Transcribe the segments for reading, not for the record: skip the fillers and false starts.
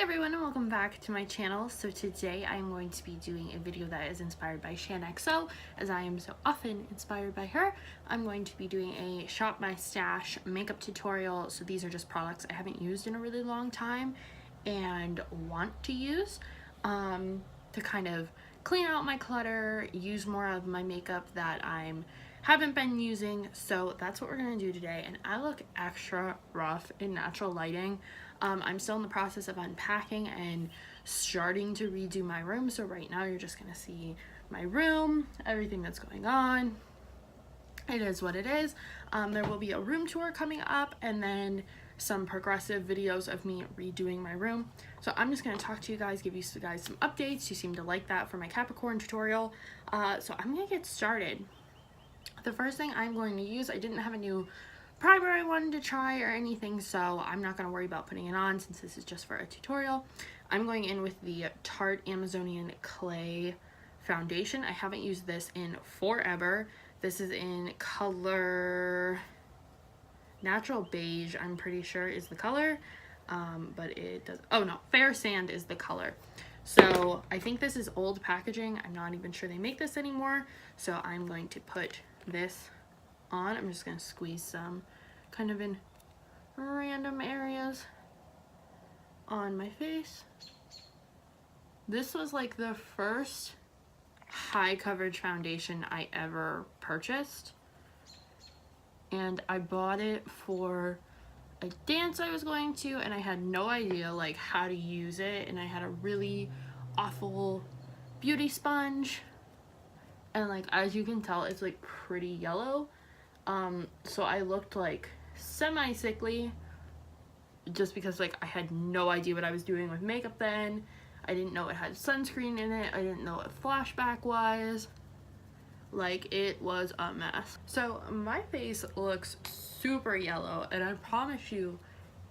Hey everyone, and welcome back to my channel. So today I'm going to be doing a video that is inspired by ShanXO, as I am so often inspired by her. I'm going to be doing a shop my stash makeup tutorial. So these are just products I haven't used in a really long time and want to use to kind of clean out my clutter, use more of my makeup that haven't been using. So that's what we're gonna do today, and I look extra rough in natural lighting. I'm still in the process of unpacking and starting to redo my room, so right now you're just gonna see my room, everything that's going on. It is what it is. There will be a room tour coming up and then some progressive videos of me redoing my room. So I'm just going to talk to you guys, give you guys some updates. You seem to like that for my Capricorn tutorial. So I'm going to get started. The first thing I'm going to use, I didn't have a new primer I wanted to try or anything, so I'm not going to worry about putting it on since this is just for a tutorial. I'm going in with the Tarte Amazonian Clay foundation. I haven't used this in forever. This is in color Natural Beige, I'm pretty sure is the color, but it does, oh no, Fair Sand is the color. So I think this is old packaging. I'm not even sure they make this anymore. So I'm going to put this on. I'm just going to squeeze some kind of in random areas on my face. This was like the first high coverage foundation I ever purchased, and I bought it for a dance I was going to, and I had no idea like how to use it, and I had a really awful beauty sponge, and like as you can tell it's like pretty yellow, so I looked like semi sickly just because like I had no idea what I was doing with makeup then. I didn't know it had sunscreen in it. I didn't know what flashback was. Like, it was a mess. So my face looks super yellow, and I promise you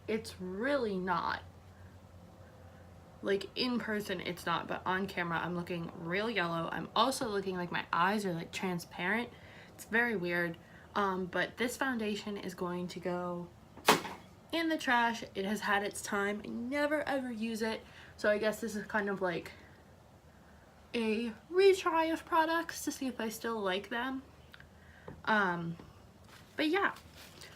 it's really not. Like in person it's not, but on camera I'm looking real yellow. I'm also looking like my eyes are like transparent. It's very weird. But this foundation is going to go in the trash. It has had its time. I never ever use it, so I guess this is kind of like a retry of products to see if I still like them. But yeah,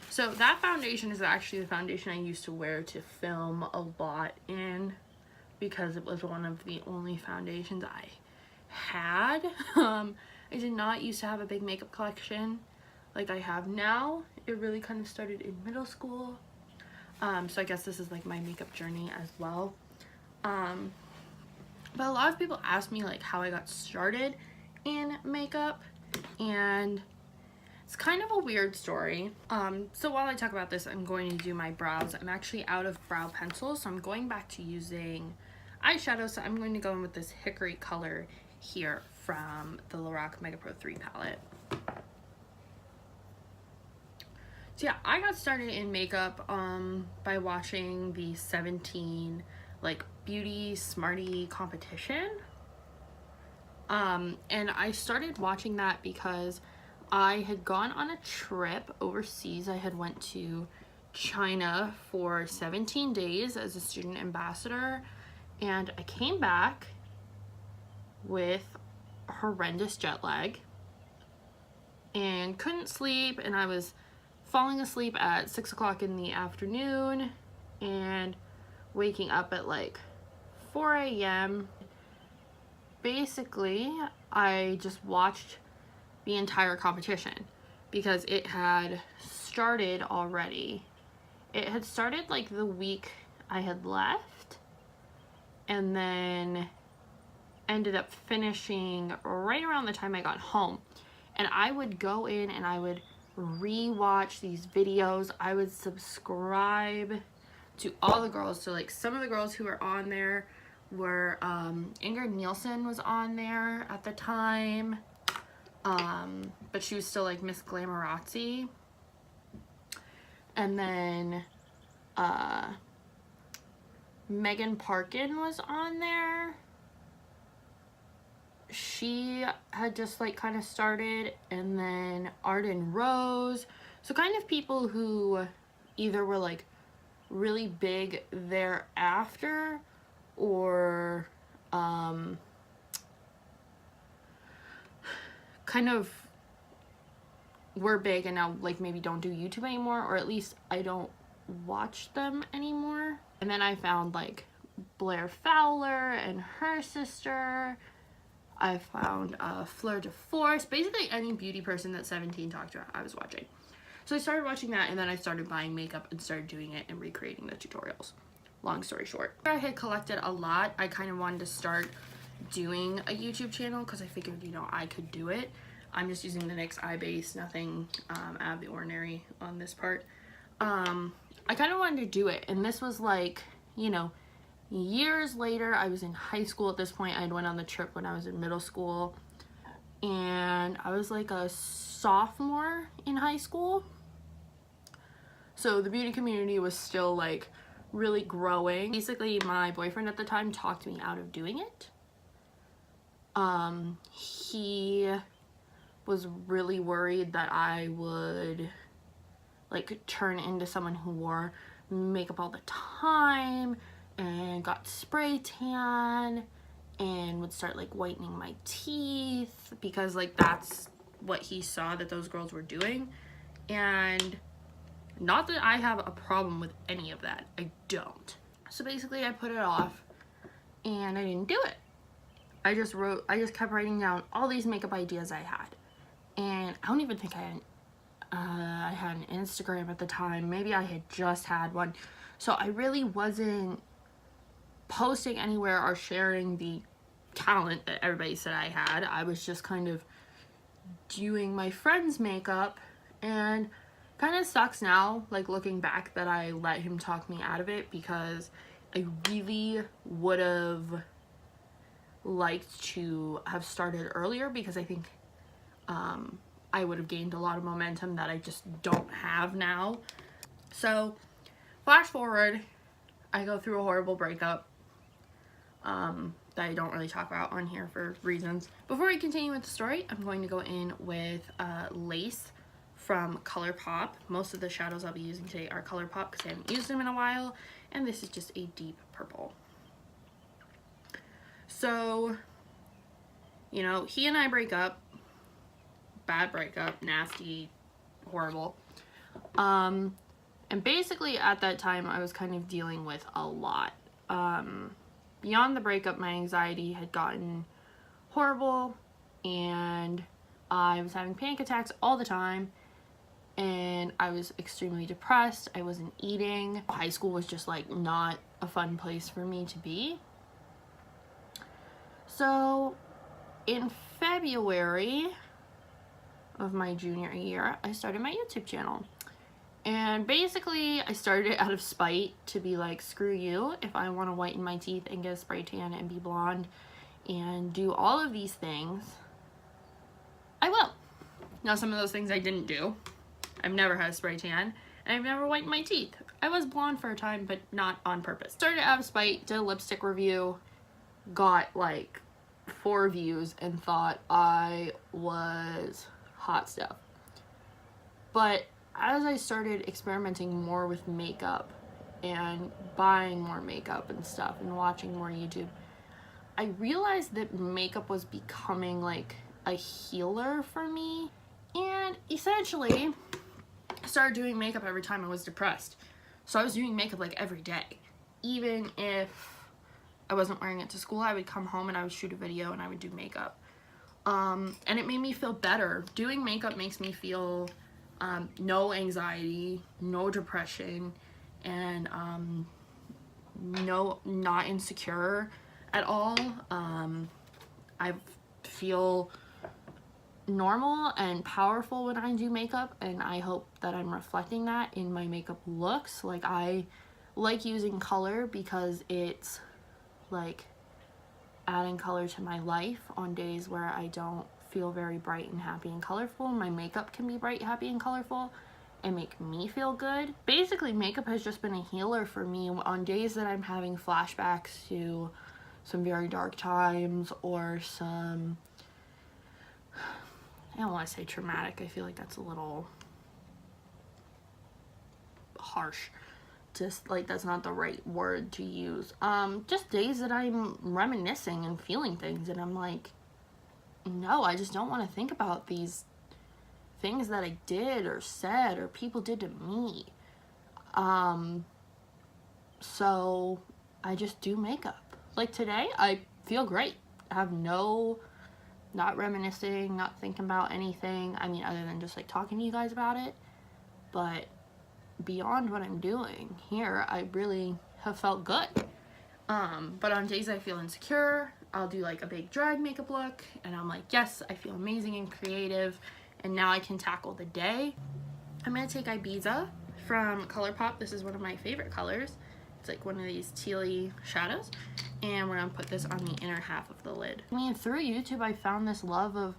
so that foundation is actually the foundation I used to wear to film a lot in, because it was one of the only foundations I had. I did not used to have a big makeup collection like I have now. It really kind of started in middle school. So I guess this is like my makeup journey as well. But a lot of people ask me like how I got started in makeup, and it's kind of a weird story. So while I talk about this, I'm going to do my brows. I'm actually out of brow pencils, so I'm going back to using eyeshadow. So I'm going to go in with this hickory color here from the Lorac Mega Pro 3 palette. So yeah, I got started in makeup by watching the 17 like beauty smarty competition, and I started watching that because I had gone on a trip overseas. I had went to China for 17 days as a student ambassador, and I came back with horrendous jet lag and couldn't sleep, and I was falling asleep at 6 o'clock in the afternoon and waking up at like 4 a.m. Basically, I just watched the entire competition because it had started already. It had started like the week I had left, and then ended up finishing right around the time I got home. And I would go in and I would re-watch these videos. I would subscribe to all the girls. So like some of the girls who were on there were Ingrid Nielsen was on there at the time, but she was still like Miss Glamorazzi. And then Megan Parkin was on there. She had just like kind of started, and then Arden Rose. So kind of people who either were like really big thereafter, or kind of were big and now like maybe don't do YouTube anymore, or at least I don't watch them anymore. And then I found like Blair Fowler and her sister. I found Fleur de Force, basically any beauty person that 17 talked about I was watching. So I started watching that, and then I started buying makeup and started doing it and recreating the tutorials. Long story short, I had collected a lot. I kind of wanted to start doing a YouTube channel because I figured, you know, I could do it. I'm just using the NYX eye base, nothing out of the ordinary on this part. I kind of wanted to do it, and this was like, you know, years later. I was in high school at this point. I had went on the trip when I was in middle school, and I was like a sophomore in high school. So the beauty community was still like really growing. Basically, my boyfriend at the time talked me out of doing it. He was really worried that I would like turn into someone who wore makeup all the time and got spray tan and would start like whitening my teeth, because like that's what he saw that those girls were doing. And not that I have a problem with any of that, I don't. So basically I put it off and I didn't do it. I just kept writing down all these makeup ideas I had, and I don't even think I had an Instagram at the time. Maybe I had just had one. So I really wasn't posting anywhere or sharing the talent that everybody said I had. I was just kind of doing my friend's makeup, and kind of sucks now, like looking back, that I let him talk me out of it, because I really would have liked to have started earlier, because I think I would have gained a lot of momentum that I just don't have now. So flash forward, I go through a horrible breakup that I don't really talk about on here for reasons. Before I continue with the story, I'm going to go in with Lace from ColourPop. Most of the shadows I'll be using today are ColourPop because I haven't used them in a while, and this is just a deep purple. So, you know, he and I break up. Bad breakup, nasty, horrible. And basically at that time I was kind of dealing with a lot. Beyond the breakup, my anxiety had gotten horrible, and I was having panic attacks all the time, and I was extremely depressed. I wasn't eating. High school was just like not a fun place for me to be. So in February of my junior year, I started my YouTube channel. And basically I started it out of spite, to be like, screw you, if I want to whiten my teeth and get a spray tan and be blonde and do all of these things, I will. Now some of those things I didn't do. I've never had a spray tan, and I've never whitened my teeth. I was blonde for a time, but not on purpose. Started out of spite, did a lipstick review, got like 4 views, and thought I was hot stuff. But as I started experimenting more with makeup and buying more makeup and stuff and watching more YouTube, I realized that makeup was becoming like a healer for me. And essentially I started doing makeup every time I was depressed. So I was doing makeup like every day. Even if I wasn't wearing it to school, I would come home and I would shoot a video and I would do makeup. And it made me feel better. Doing makeup makes me feel no anxiety, no depression, and not insecure at all. I feel normal and powerful when I do makeup, and I hope that I'm reflecting that in my makeup looks. Like, I like using color because it's like adding color to my life on days where I don't feel very bright and happy and colorful. My makeup can be bright, happy, and colorful and make me feel good. Basically, makeup has just been a healer for me on days that I'm having flashbacks to some very dark times, or some, I don't want to say traumatic, I feel like that's a little harsh. just like, that's not the right word to use. Just days that I'm reminiscing and feeling things, and I'm like, no, I just don't want to think about these things that I did or said or people did to me. So I just do makeup. Like today, I feel great. I have not reminiscing, not thinking about anything. I mean, other than just like talking to you guys about it. But beyond what I'm doing here, I really have felt good. But on days I feel insecure, I'll do like a big drag makeup look, and I'm like, yes, I feel amazing and creative, and now I can tackle the day. I'm gonna take Ibiza from ColourPop. This is one of my favorite colors. It's like one of these tealy shadows, and we're gonna put this on the inner half of the lid. I mean, through YouTube, I found this love of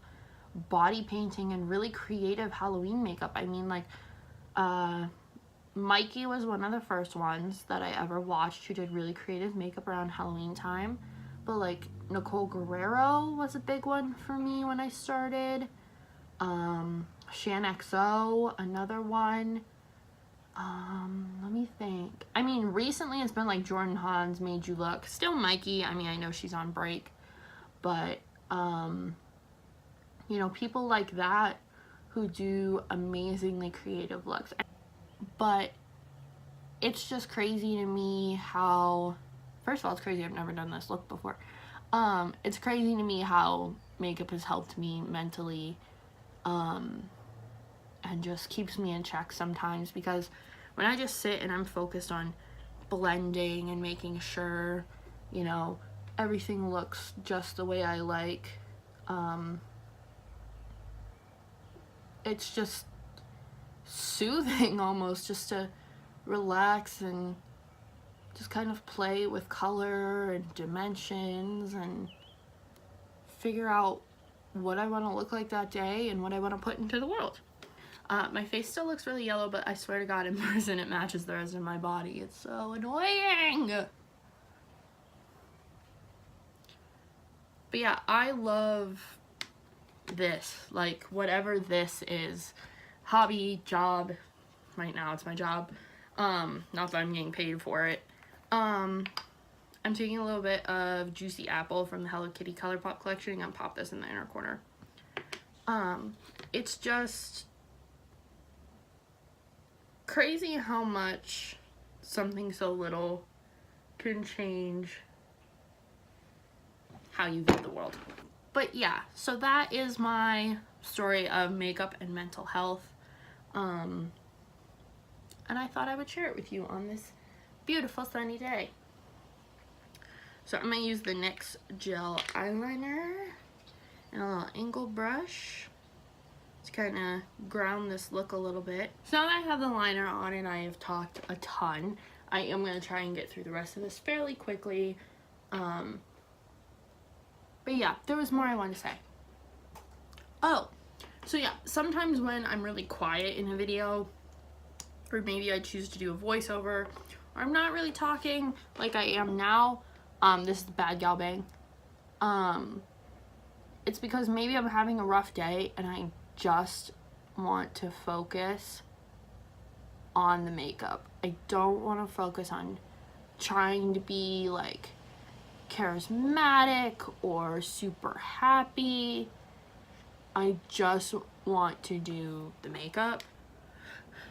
body painting and really creative Halloween makeup. I mean, like, Mikey was one of the first ones that I ever watched who did really creative makeup around Halloween time. But like Nicole Guerrero was a big one for me when I started. ShanXO, another one. Let me think. I mean, recently it's been like Jordan Hahn's Made You Look. Still Mikey. I mean, I know she's on break. But, you know, people like that who do amazingly creative looks. But it's just crazy to me how, first of all, it's crazy I've never done this look before. It's crazy to me how makeup has helped me mentally, and just keeps me in check sometimes, because when I just sit and I'm focused on blending and making sure, you know, everything looks just the way I like, it's just soothing almost, just to relax and just kind of play with color and dimensions and figure out what I want to look like that day and what I want to put into the world. My face still looks really yellow, but I swear to God, in person it matches the rest of my body. It's so annoying. But yeah, I love this, like whatever this is. Hobby, job. Right now it's my job. Not that I'm getting paid for it. I'm taking a little bit of Juicy Apple from the Hello Kitty ColourPop collection. I'm gonna pop this in the inner corner. It's just crazy how much something so little can change how you view the world. But yeah, so that is my story of makeup and mental health. And I thought I would share it with you on this beautiful sunny day. So I'm going to use the NYX gel eyeliner and a little angle brush to kind of ground this look a little bit. So now that I have the liner on and I have talked a ton, I am going to try and get through the rest of this fairly quickly. But yeah, there was more I wanted to say. Oh, so yeah, sometimes when I'm really quiet in a video, or maybe I choose to do a voiceover, or I'm not really talking like I am now, this is the Bad Gal Bang, it's because maybe I'm having a rough day and I just want to focus on the makeup. I don't want to focus on trying to be like charismatic or super happy. I just want to do the makeup.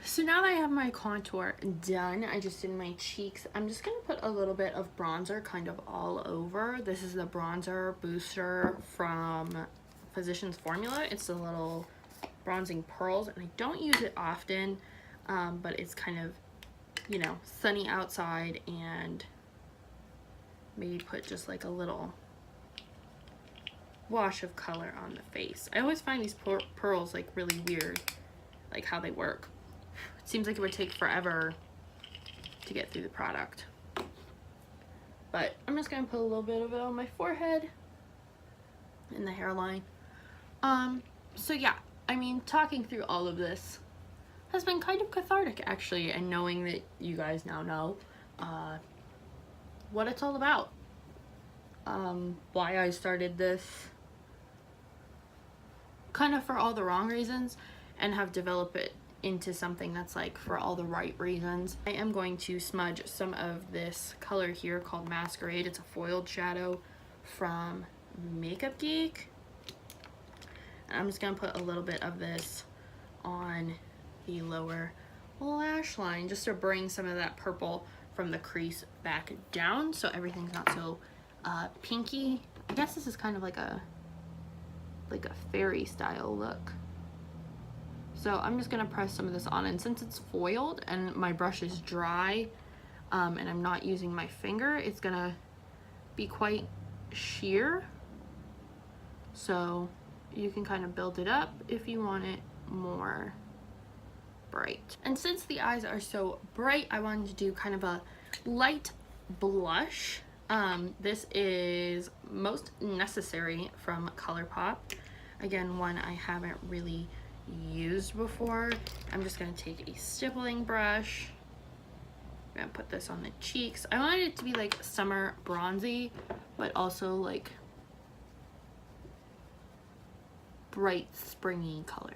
So now that I have my contour done, I just did my cheeks. I'm just going to put a little bit of bronzer kind of all over. This is the bronzer booster from Physicians Formula. It's the little bronzing pearls, and I don't use it often, but it's kind of, you know, sunny outside, and maybe put just like a little wash of color on the face. I always find these pearls like really weird, like how they work. It seems like it would take forever to get through the product. But I'm just gonna put a little bit of it on my forehead and the hairline. So yeah, I mean, talking through all of this has been kind of cathartic actually, and knowing that you guys now know what it's all about. Why I started this, kind of for all the wrong reasons, and have developed it into something that's like for all the right reasons. I am going to smudge some of this color here called Masquerade. It's a foiled shadow from Makeup Geek. And I'm just gonna put a little bit of this on the lower lash line just to bring some of that purple from the crease back down so everything's not so pinky. I guess this is kind of like a fairy style look. So I'm just gonna press some of this on, and since it's foiled and my brush is dry and I'm not using my finger, it's gonna be quite sheer. So you can kind of build it up if you want it more bright. And since the eyes are so bright, I wanted to do kind of a light blush. This is Most Necessary from ColourPop. Again, one I haven't really used before. I'm just gonna take a stippling brush. I'm gonna put this on the cheeks. I wanted it to be like summer bronzy, but also like bright springy colors.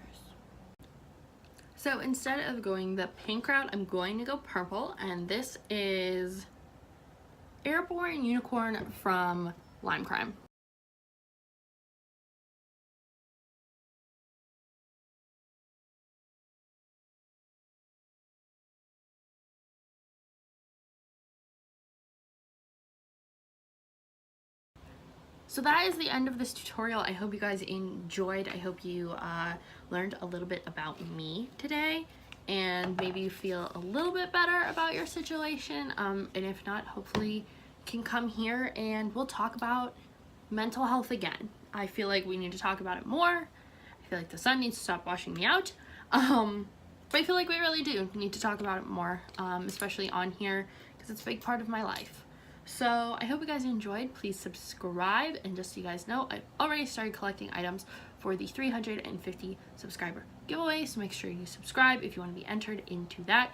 So instead of going the pink route, I'm going to go purple, and this is Airborne Unicorn from Lime Crime. So that is the end of this tutorial. I hope you guys enjoyed. I hope you learned a little bit about me today, and maybe you feel a little bit better about your situation. And if not, hopefully you can come here and we'll talk about mental health again. I feel like we need to talk about it more. I feel like the sun needs to stop washing me out. But I feel like we really do need to talk about it more, especially on here, because it's a big part of my life. So I hope you guys enjoyed. Please subscribe, and just so you guys know, I've already started collecting items for the 350 subscriber giveaway, so make sure you subscribe if you want to be entered into that.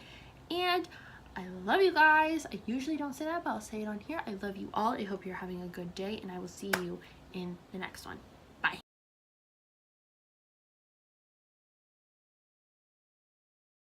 And I love you guys. I usually don't say that, but I'll say it on here. I love you all. I hope you're having a good day, and I will see you in the next one.